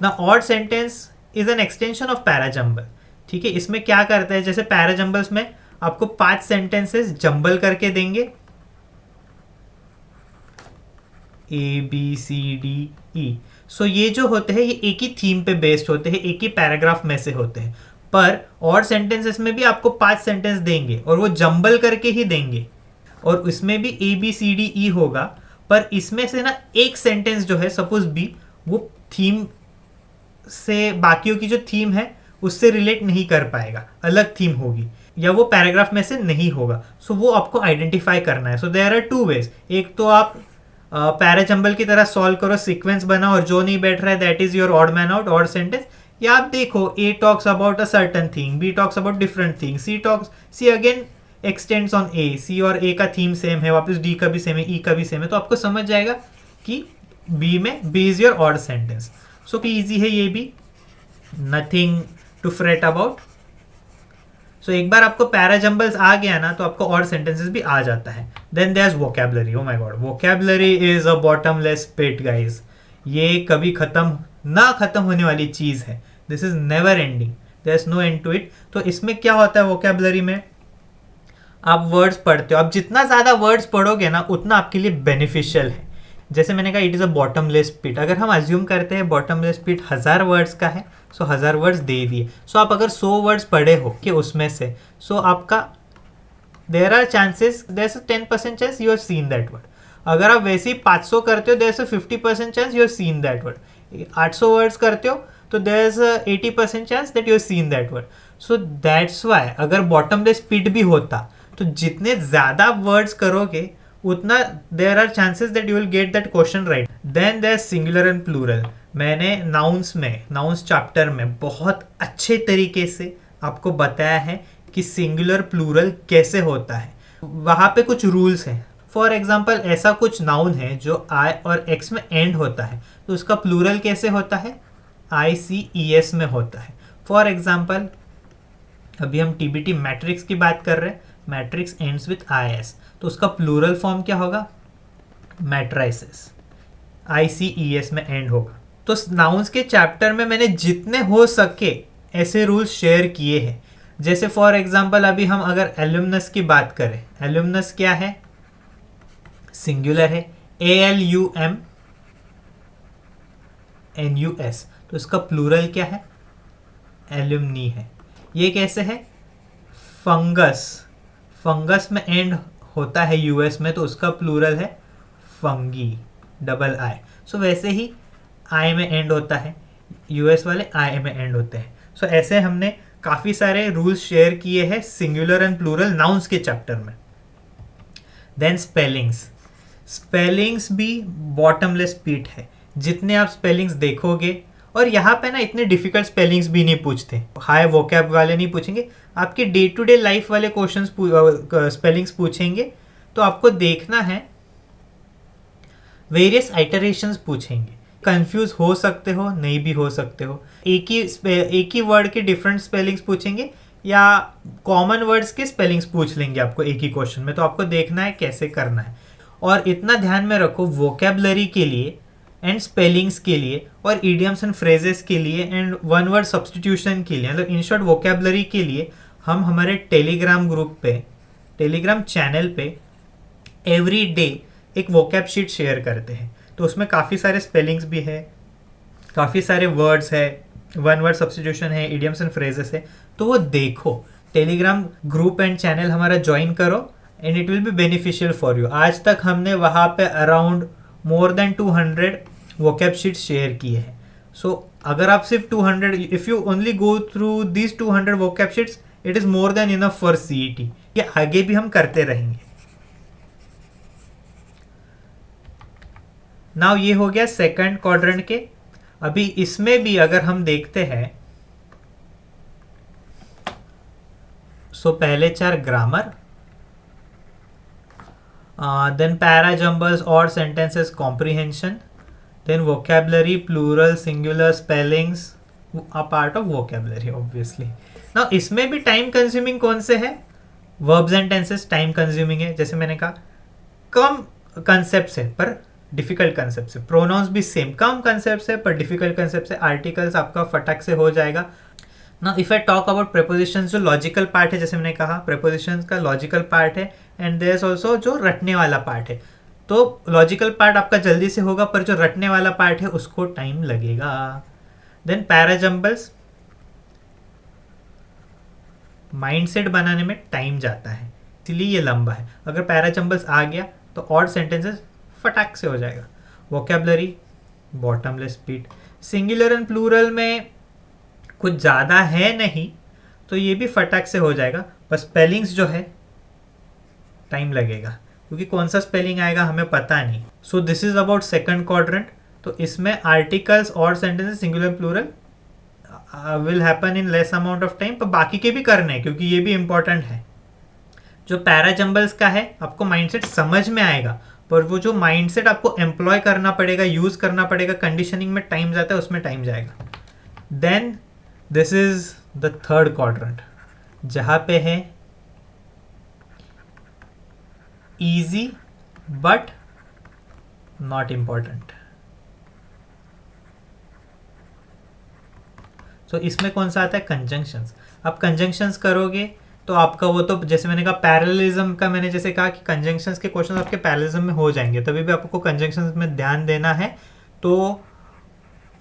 ना। Odd sentence is an extension of parajumble, ठीक है। इसमें क्या करता है, जैसे पैराजम्बल्स में आपको 5 सेंटेंसेस जंबल करके देंगे, A B C D E. सो ये जो होते हैं ये एक ही थीम पे बेस्ड होते हैं, एक ही पैराग्राफ में से होते हैं। पर और सेंटेंसेस में भी आपको 5 सेंटेंस देंगे और वो जंबल करके ही देंगे, और उसमें भी A B C D E होगा। पर इसमें से ना एक सेंटेंस जो है सपोज बी, वो थीम से, बाकियों की जो थीम है उससे रिलेट नहीं कर पाएगा, अलग थीम होगी, या वो पैराग्राफ में से नहीं होगा। सो वो आपको आइडेंटिफाई करना है। So there are 2 ways. एक तो आप पैराजंबल की तरह सॉल्व करो, सीक्वेंस बनाओ, और जो नहीं बैठ रहा है that is your odd man out, odd sentence. या आप देखो A talks about a certain thing, B talks about different thing, C again extends on A, C और ए का थीम सेम है, वापस डी का भी सेम है, ई का भी सेम है, तो आपको समझ जाएगा कि बी में B is your odd sentence. So easy है ये भी, nothing to fret about. So एक बार आपको पैराजंबल्स आ गया ना तो आपको और सेंटेंसेस भी आ जाता है। Then there is vocabulary. Oh my god, vocabulary is a bottomless pit guys. ये कभी खत्म होने वाली चीज है। This is never ending, there is no end to it. तो इसमें क्या होता है वोकैबुलरी में, आप वर्ड्स पढ़ते हो, आप जितना ज्यादा वर्ड्स पढ़ोगे ना उतना आपके लिए बेनिफिशियल है। जैसे मैंने कहा इट इज़ अ बॉटमलेस पिट, अगर हम अज्यूम करते हैं बॉटमलेस पिट 1000 वर्ड्स का है, सो 1000 वर्ड्स दे दिए। सो आप अगर 100 वर्ड्स पढ़े हो कि उसमें से, सो आपका there are chances, there is 10% chance you have seen that word. अगर आप वैसे ही 500 करते हो, there is 50% chance you have seen that word. 800 words करते हो तो there is 80% chance that you have seen that word. So that's why अगर बॉटमलेस पिट भी होता तो जितने ज़्यादा वर्ड्स करोगे उतना there are chances that you will get that question right. Then there singular and plural. मैंने नाउन्स चैप्टर में बहुत अच्छे तरीके से आपको बताया है कि सिंगुलर प्लूरल कैसे होता है। वहाँ पे कुछ रूल्स हैं। फॉर एग्जाम्पल ऐसा कुछ नाउन है जो आई और एक्स में एंड होता है, तो उसका प्लूरल कैसे होता है, ICES में होता है। फॉर एग्जाम्पल अभी हम TBT मैट्रिक्स की बात कर रहे हैं, मैट्रिक्स एंड्स विथ IS, तो उसका प्लूरल फॉर्म क्या होगा, मैट्राइसेस, ICES में एंड होगा। तो नाउन्स के चैप्टर में मैंने जितने हो सके ऐसे रूल्स शेयर किए हैं। जैसे फॉर एग्जांपल अभी हम अगर एल्यूमनस की बात करें, एल्यूमनस क्या है, सिंगुलर है, ALUMNUS, तो इसका प्लूरल क्या है, एल्यूमनी है। ये कैसे है, फंगस में एंड होता है US में, तो उसका प्लूरल है फंगी, डबल I। सो वैसे ही I में एंड होता है, US वाले I में एंड होते हैं। सो ऐसे हमने काफ़ी सारे रूल्स शेयर किए हैं सिंगुलर एंड प्लूरल नाउन्स के चैप्टर में। देन स्पेलिंग्स भी बॉटमलेस पिट है। जितने आप स्पेलिंग्स देखोगे, और यहाँ पे ना इतने डिफिकल्ट स्पेलिंग्स भी नहीं पूछते, हाई वोकैब वाले नहीं पूछेंगे, आपके डे टू डे लाइफ वाले क्वेश्चन स्पेलिंग्स पूछेंगे। तो आपको देखना है, वेरियस आइटरेशंस पूछेंगे, कंफ्यूज हो सकते हो, नहीं भी हो सकते हो। एक ही वर्ड के डिफरेंट स्पेलिंग्स पूछेंगे या कॉमन वर्ड्स के स्पेलिंग्स पूछ लेंगे आपको एक ही क्वेश्चन में। तो आपको देखना है कैसे करना है। और इतना ध्यान में रखो, वोकैबुलरी के लिए एंड स्पेलिंग्स के लिए और इडियम्स एंड फ्रेजेस के लिए एंड वन वर्ड सब्सटीट्यूशन के लिए, मतलब इन शॉर्ट वोकैबुलरी के लिए हम हमारे टेलीग्राम ग्रुप पे, टेलीग्राम चैनल पे एवरी डे एक वोकैब शीट शेयर करते हैं। तो उसमें काफ़ी सारे स्पेलिंग्स भी है, काफ़ी सारे वर्ड्स है, वन वर्ड सब्सटीट्यूशन है, इडियम्स एंड फ्रेजेस है। तो वो देखो, टेलीग्राम ग्रुप एंड चैनल हमारा ज्वाइन करो and it will be beneficial for you. आज तक हमने वहाँ पे around more than 200 vocab sheets share किए हैं। सो अगर आप सिर्फ 200, if you only go through this 200 vocab sheets, it is more than enough for CET। ये आगे भी हम करते रहेंगे। नाउ ये हो गया सेकंड क्वाड्रेंट के। अभी इसमें भी अगर हम देखते हैं, सो पहले 4 ग्रामर, देन पैराजंबल्स और sentences comprehension, then vocabulary, plural, singular, spellings a part of vocabulary obviously. Now इसमें भी टाइम कंज्यूमिंग कौन से है, verbs and tenses time consuming है। जैसे मैंने कहा कम कंसेप्ट्स है पर डिफिकल्ट कंसेप्ट से। प्रोनाउंस भी सेम, कम कंसेप्ट है पर डिफिकल्ट कंसेप्ट से। आर्टिकल्स आपका फटक से हो जाएगा ना। If I talk about prepositions, जो लॉजिकल पार्ट है, जैसे मैंने कहा प्रेपोजिशंस का लॉजिकल पार्ट है एंड देयर इज ऑल्सो जो रटने वाला पार्ट है। तो लॉजिकल पार्ट आपका जल्दी से होगा पर जो रटने वाला पार्ट है उसको टाइम लगेगा। देन पैराजम्बल्स, माइंडसेट बनाने में टाइम जाता है इसलिए ये लंबा है। अगर पैराजम्बल्स आ गया तो ऑड सेंटेंसेस फटाक से हो जाएगा। Vocabulary, bottomless pit. Singular and plural में कुछ ज़्यादा है नहीं तो ये भी फटाक से हो जाएगा, बस स्पेलिंग्स जो है टाइम लगेगा क्योंकि कौन सा स्पेलिंग आएगा हमें पता नहीं। So this is about second quadrant. तो इसमें आर्टिकल्स और sentences singular plural will happen in less amount of time, पर बाकी के भी करने हैं क्योंकि ये भी इंपॉर्टेंट है। जो पैराजम्बल्स का है आपको माइंडसेट समझ में आएगा पर वो जो माइंडसेट आपको एम्प्लॉय करना पड़ेगा, यूज करना पड़ेगा, कंडीशनिंग में टाइम जाता है, उसमें टाइम जाएगा। Then this is the third quadrant जहां पे है इजी बट नॉट इंपॉर्टेंट। तो इसमें कौन सा आता है, कंजंक्शंस। आप कंजंक्शंस करोगे तो आपका वो तो जैसे मैंने कहा पैरेललिज्म का, मैंने जैसे कहा कि कंजंक्शंस के क्वेश्चन आपके पैरेललिज्म में हो जाएंगे, तभी भी आपको कंजंक्शंस में ध्यान देना है। तो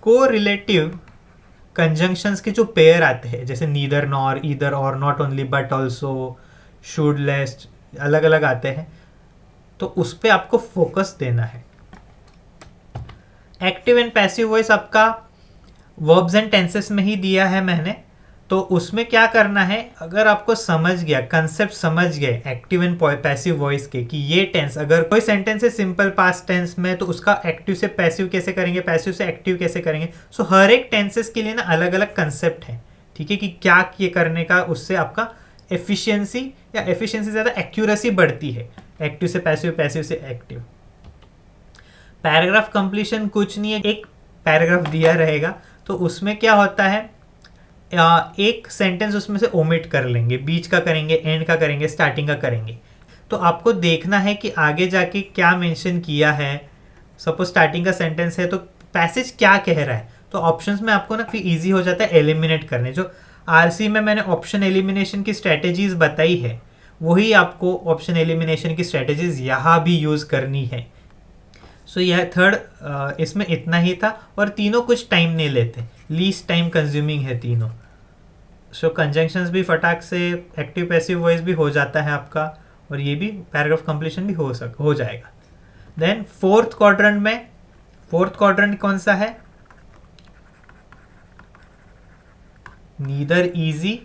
को रिलेटिव कंजंक्शंस के जो पेयर आते हैं जैसे neither nor, either or, not only but also, should lest, अलग अलग आते हैं, तो उस पर आपको फोकस देना है। एक्टिव एंड पैसिव वॉइस आपका वर्ब्स एंड टेंसेस में ही दिया है मैंने, तो उसमें क्या करना है, अगर आपको समझ गया, कंसेप्ट समझ गए एक्टिव एंड पैसिव वॉइस के कि ये टेंस, अगर कोई सेंटेंस है सिंपल पास्ट टेंस में तो उसका एक्टिव से पैसिव कैसे करेंगे, पैसिव से एक्टिव कैसे करेंगे। सो हर एक टेंसेस के लिए ना अलग अलग कंसेप्ट है, ठीक है, कि क्या ये करने का, उससे आपका एफिशिएंसी या एफिशिएंसी ज़्यादा एक्यूरेसी बढ़ती है, एक्टिव से पैसिव, पैसिव से एक्टिव। पैराग्राफ कंप्लीशन कुछ नहीं है, एक पैराग्राफ दिया रहेगा तो उसमें क्या होता है, एक सेंटेंस उसमें से ओमिट कर लेंगे, बीच का करेंगे, एंड का करेंगे, स्टार्टिंग का करेंगे। तो आपको देखना है कि आगे जाके क्या मेंशन किया है। सपोज स्टार्टिंग का सेंटेंस है तो पैसेज क्या कह रहा है, तो ऑप्शंस में आपको ना फिर इजी हो जाता है एलिमिनेट करने। जो आरसी में मैंने ऑप्शन एलिमिनेशन की स्ट्रेटेजीज बताई है वही आपको ऑप्शन एलिमिनेशन की स्ट्रेटेजीज यहाँ भी यूज़ करनी है। सो यह थर्ड, इसमें इतना ही था और तीनों कुछ टाइम नहीं लेते, लीस्ट टाइम कंज्यूमिंग है तीनों। सो कंजंक्शंस भी फटाक से, एक्टिव पैसिव वॉइस भी हो जाता है आपका, और ये भी पैराग्राफ कंप्लीशन भी हो जाएगा। देन फोर्थ क्वाड्रेंट में, फोर्थ क्वाड्रेंट कौन सा है, नीदर इजी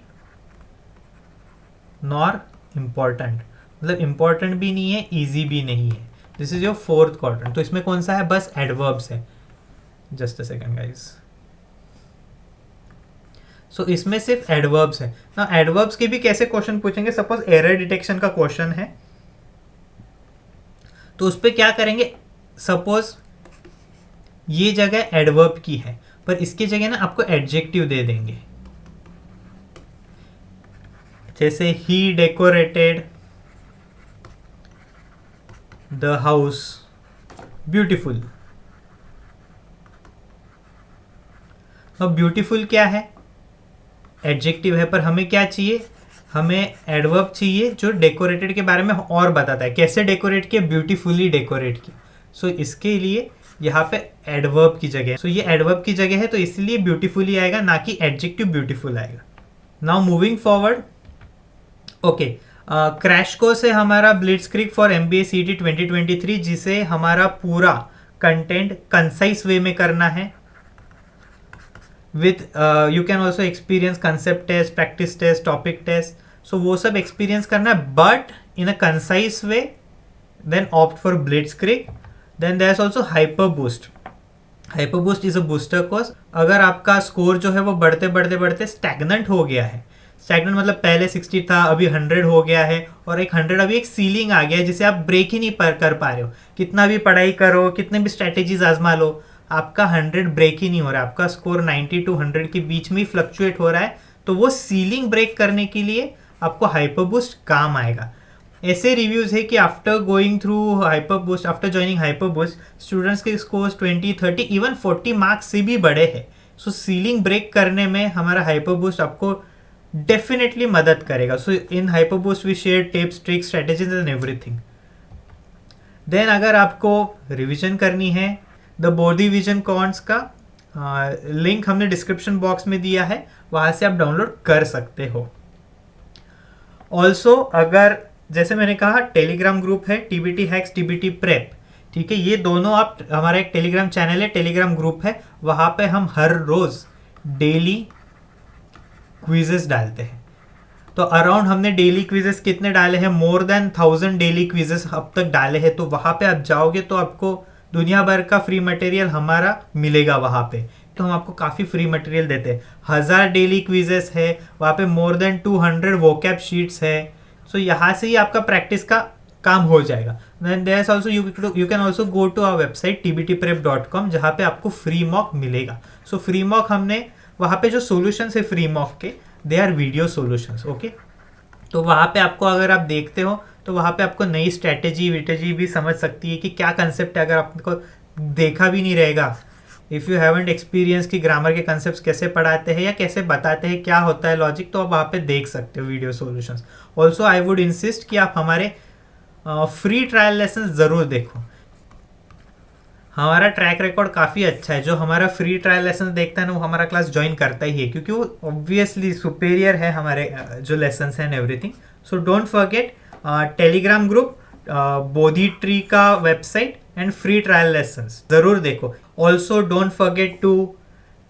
नॉर इम्पॉर्टेंट, मतलब इम्पॉर्टेंट भी नहीं है, इजी भी नहीं है। This is your fourth quadrant. तो इसमें कौन सा है, बस एडवर्ब्स है। Just a second guys. So इसमें सिर्फ एडवर्ब्स है ना। एडवर्ब्स के भी कैसे क्वेश्चन पूछेंगे, सपोज एरर डिटेक्शन का क्वेश्चन है तो उस पर क्या करेंगे, सपोज ये जगह एडवर्ब की है पर इसकी जगह ना आपको एडजेक्टिव दे देंगे, जैसे ही डेकोरेटेड द हाउस ब्यूटीफुल। अब ब्यूटीफुल क्या है, एडजेक्टिव है, पर हमें क्या चाहिए, हमें एडवर्ब चाहिए जो डेकोरेटेड के बारे में और बताता है, कैसे डेकोरेट किया, ब्यूटीफुली डेकोरेट किया। सो इसके लिए यहाँ पे एडवर्ब की जगह, सो ये एडवर्ब की जगह है तो इसलिए ब्यूटीफुली आएगा, ना कि एडजेक्टिव ब्यूटीफुल आएगा। Now moving forward, okay, crash course है हमारा ब्लिट्जक्रिग फॉर MBA CET 2023, जिसे हमारा पूरा कंटेंट कंसाइज वे में करना है। With you can also experience concept test, practice test, topic test, so वो सब एक्सपीरियंस करना है but in a concise way. Then opt for blitzkrieg. Then there is also hyper boost. Hyper boost is a booster course. अगर आपका score जो है वो बढ़ते बढ़ते बढ़ते स्टैग्नेंट हो गया है, स्टैग्नेंट मतलब पहले 60 था अभी 100 हो गया है, और एक 100 अभी एक सीलिंग आ गया है जिसे आप ब्रेक ही नहीं कर पा रहे हो, कितना भी पढ़ाई करो, कितने भी स्ट्रैटेजीज आजमा लो, आपका 100 ब्रेक ही नहीं हो रहा है, आपका स्कोर 90 to 100 के बीच में ही फ्लक्चुएट हो रहा है। तो वो सीलिंग ब्रेक करने के लिए आपको हाइपर बूस्ट काम आएगा। ऐसे रिव्यूज़ है कि after going through hyper boost, after joining hyper boost, students के स्कोर्स 20, 30, इवन 40 मार्क्स से भी बड़े हैं. सो सीलिंग ब्रेक करने में हमारा हाइपर बूस्ट आपको डेफिनेटली मदद करेगा. So in hyper boost we share tips, tricks, strategies and everything. Then अगर आपको रिवीजन करनी है, द बोधी विजन कॉन्स का लिंक हमने डिस्क्रिप्शन बॉक्स में दिया है, वहाँ से आप डाउनलोड कर सकते हो. ऑल्सो अगर जैसे मैंने कहा टेलीग्राम ग्रुप है TBT हैक्स, TBT प्रेप, ठीक है, ये दोनों आप, हमारा एक टेलीग्राम चैनल है, टेलीग्राम ग्रुप है, वहाँ पे हम हर रोज़ डेली क्विजेस डालते हैं. तो अराउंड हमने डेली क्विजेस कितने डाले हैं, मोर देन 1000 डेली क्विजेस अब तक डाले हैं. तो वहाँ पे आप जाओगे तो आपको दुनिया भर का फ्री मटेरियल हमारा मिलेगा वहाँ पे. तो हम आपको काफ़ी फ्री मटेरियल देते हैं. 1000 डेली क्विजेस है वहाँ पे, मोर देन 200 वोकैब शीट्स है. सो यहाँ से ही आपका प्रैक्टिस का काम हो जाएगा. Then there is also you can also go to our website tbtprep.com, जहाँ पे आपको फ्री मॉक मिलेगा. सो फ्री मॉक हमने वहाँ पे जो सॉल्यूशंस है फ्री मॉक के, they are video solutions. Okay, तो वहाँ पे आपको, अगर आप देखते हो तो वहाँ पे आपको नई स्ट्रैटेजी भी समझ सकती है कि क्या कंसेप्ट है. अगर आपको देखा भी नहीं रहेगा, इफ़ यू हैवंट एक्सपीरियंस कि ग्रामर के कंसेप्ट कैसे पढ़ाते हैं या कैसे बताते हैं, क्या होता है लॉजिक, तो आप वहाँ पे देख सकते हो video solutions. Also I would insist कि आप हमारे फ्री ट्रायल लेसन ज़रूर देखो. हमारा ट्रैक रिकॉर्ड काफ़ी अच्छा है. जो हमारा फ्री ट्रायल लेसन देखता है ना, वो हमारा क्लास ज्वाइन करता ही है, क्योंकि वो ऑब्वियसली सुपेरियर है हमारे जो लेसन्स हैं and everything. So don't forget Telegram group, Bodhi tree का website and free trial lessons ज़रूर देखो. Also don't forget to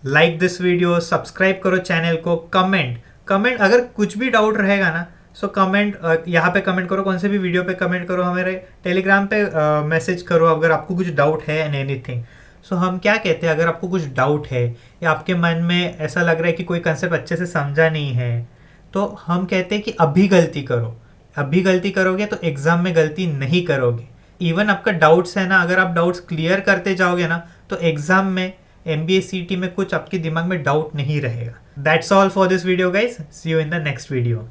like this video, subscribe करो चैनल को, कमेंट अगर कुछ भी डाउट रहेगा ना, सो कमेंट यहाँ पे कमेंट करो, कौन से भी वीडियो पे कमेंट करो, हमारे टेलीग्राम पे मैसेज करो अगर आपको कुछ डाउट है एंड एनीथिंग. सो हम क्या कहते हैं, अगर आपको कुछ डाउट है या आपके मन में ऐसा लग रहा है कि कोई कंसेप्ट अच्छे से समझा नहीं है, तो हम कहते हैं कि अभी गलती करो. अभी गलती करोगे तो एग्ज़ाम में गलती नहीं करोगे. इवन आपका डाउट्स है ना, अगर आप डाउट्स क्लियर करते जाओगे ना, तो एग्ज़ाम में MBA CT में कुछ आपके दिमाग में डाउट नहीं रहेगा. That's all for this video guys. See you in the next video.